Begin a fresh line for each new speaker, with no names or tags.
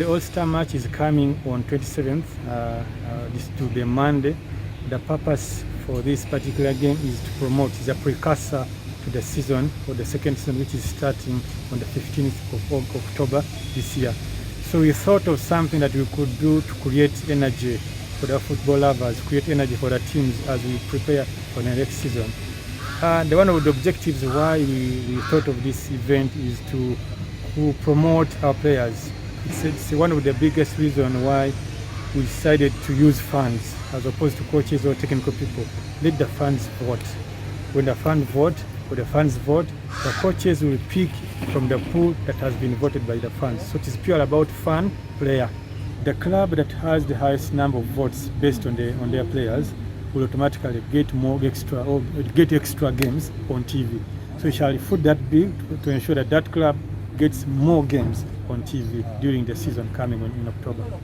The All-Star match is coming on 27th, this to be Monday. The purpose for this particular game is to promote, is a precursor to the season, or the second season, which is starting on the 15th of October this year. So we thought of something that we could do to create energy for the football lovers, create energy for the teams as we prepare for the next season. One of the objectives why we thought of this event is to promote our players. It's one of the biggest reasons why we decided to use fans as opposed to coaches or technical people. Let the fans vote. When the fans vote, the coaches will pick from the pool that has been voted by the fans. So it is pure about fan, player. The club that has the highest number of votes based on their players will automatically get extra games on TV. So we shall foot that bill to ensure that that club gets more games on TV during the season coming in October.